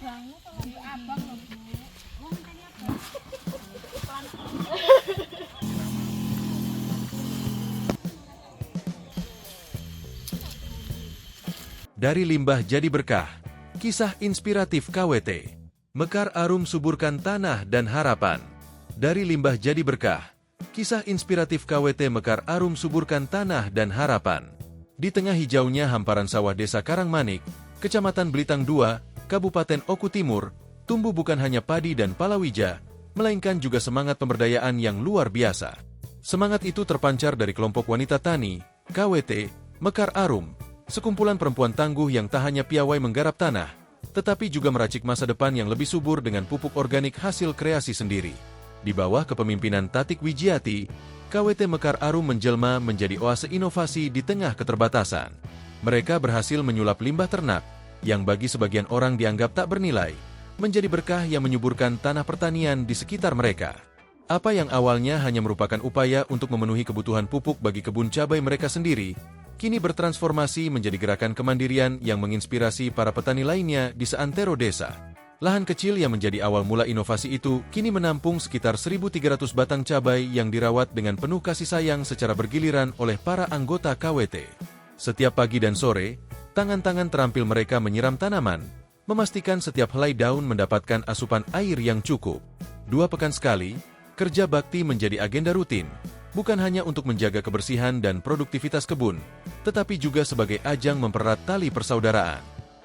abang, kalau abang loh Bu. Oh, mintanya abang. Dari limbah jadi berkah, kisah inspiratif KWT. Mekar Arum suburkan tanah dan harapan. Dari limbah jadi berkah, kisah inspiratif KWT Mekar Arum suburkan tanah dan harapan. Di tengah hijaunya hamparan sawah Desa Karangmanik, Kecamatan Belitang II, Kabupaten Oku Timur, tumbuh bukan hanya padi dan palawija, melainkan juga semangat pemberdayaan yang luar biasa. Semangat itu terpancar dari kelompok wanita tani, KWT, Mekar Arum, sekumpulan perempuan tangguh yang tak hanya piawai menggarap tanah, tetapi juga meracik masa depan yang lebih subur dengan pupuk organik hasil kreasi sendiri. Di bawah kepemimpinan Tatik Wijiati, KWT Mekar Arum menjelma menjadi oase inovasi di tengah keterbatasan. Mereka berhasil menyulap limbah ternak, yang bagi sebagian orang dianggap tak bernilai, menjadi berkah yang menyuburkan tanah pertanian di sekitar mereka. Apa yang awalnya hanya merupakan upaya untuk memenuhi kebutuhan pupuk bagi kebun cabai mereka sendiri, kini bertransformasi menjadi gerakan kemandirian yang menginspirasi para petani lainnya di seantero desa. Lahan kecil yang menjadi awal mula inovasi itu kini menampung sekitar 1.300 batang cabai yang dirawat dengan penuh kasih sayang secara bergiliran oleh para anggota KWT. Setiap pagi dan sore, tangan-tangan terampil mereka menyiram tanaman, memastikan setiap helai daun mendapatkan asupan air yang cukup. 2 pekan sekali, kerja bakti menjadi agenda rutin, bukan hanya untuk menjaga kebersihan dan produktivitas kebun, tetapi juga sebagai ajang mempererat tali persaudaraan.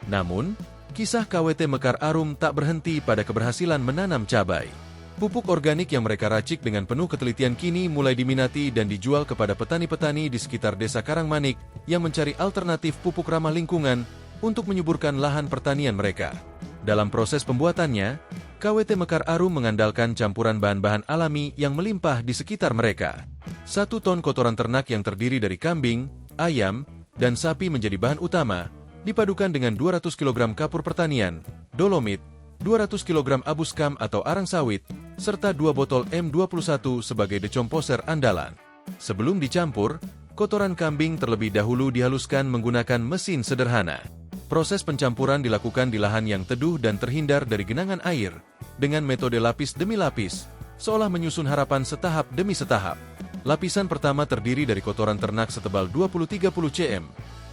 Namun, kisah KWT Mekar Arum tak berhenti pada keberhasilan menanam cabai. Pupuk organik yang mereka racik dengan penuh ketelitian kini mulai diminati dan dijual kepada petani-petani di sekitar Desa Karangmanik yang mencari alternatif pupuk ramah lingkungan untuk menyuburkan lahan pertanian mereka. Dalam proses pembuatannya, KWT Mekar Arum mengandalkan campuran bahan-bahan alami yang melimpah di sekitar mereka. 1 ton kotoran ternak yang terdiri dari kambing, ayam, dan sapi menjadi bahan utama, dipadukan dengan 200 kg kapur pertanian, dolomit, 200 kg abu skam atau arang sawit, serta 2 botol M21 sebagai decomposer andalan. Sebelum dicampur, kotoran kambing terlebih dahulu dihaluskan menggunakan mesin sederhana. Proses pencampuran dilakukan di lahan yang teduh dan terhindar dari genangan air, dengan metode lapis demi lapis, seolah menyusun harapan setahap demi setahap. Lapisan pertama terdiri dari kotoran ternak setebal 20-30 cm,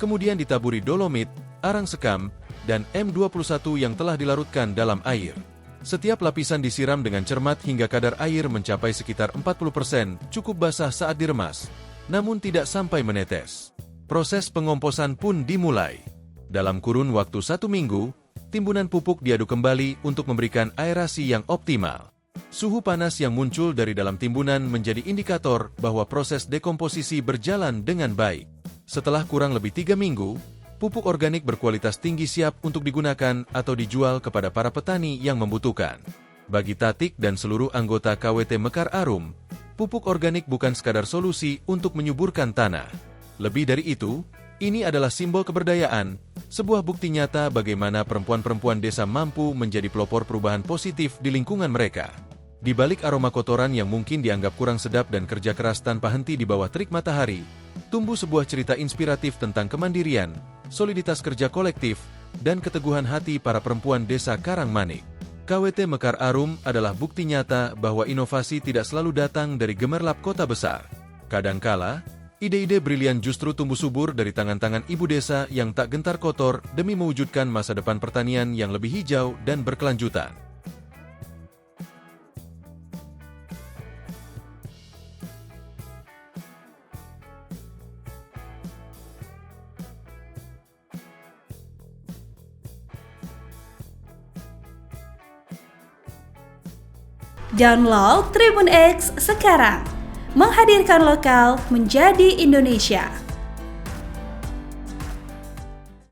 kemudian ditaburi dolomit, arang sekam, dan M21 yang telah dilarutkan dalam air. Setiap lapisan disiram dengan cermat hingga kadar air mencapai sekitar 40%, cukup basah saat diremas, namun tidak sampai menetes. Proses pengomposan pun dimulai. Dalam kurun waktu 1 minggu, timbunan pupuk diaduk kembali untuk memberikan aerasi yang optimal. Suhu panas yang muncul dari dalam timbunan menjadi indikator bahwa proses dekomposisi berjalan dengan baik. Setelah kurang lebih 3 minggu, pupuk organik berkualitas tinggi siap untuk digunakan atau dijual kepada para petani yang membutuhkan. Bagi Tatik dan seluruh anggota KWT Mekar Arum, pupuk organik bukan sekadar solusi untuk menyuburkan tanah. Lebih dari itu, ini adalah simbol keberdayaan, sebuah bukti nyata bagaimana perempuan-perempuan desa mampu menjadi pelopor perubahan positif di lingkungan mereka. Di balik aroma kotoran yang mungkin dianggap kurang sedap dan kerja keras tanpa henti di bawah terik matahari, tumbuh sebuah cerita inspiratif tentang kemandirian, soliditas kerja kolektif, dan keteguhan hati para perempuan Desa Karangmanik. KWT Mekar Arum adalah bukti nyata bahwa inovasi tidak selalu datang dari gemerlap kota besar. Kadangkala, ide-ide brilian justru tumbuh subur dari tangan-tangan ibu desa yang tak gentar kotor demi mewujudkan masa depan pertanian yang lebih hijau dan berkelanjutan. Download Tribun X sekarang, menghadirkan lokal menjadi Indonesia.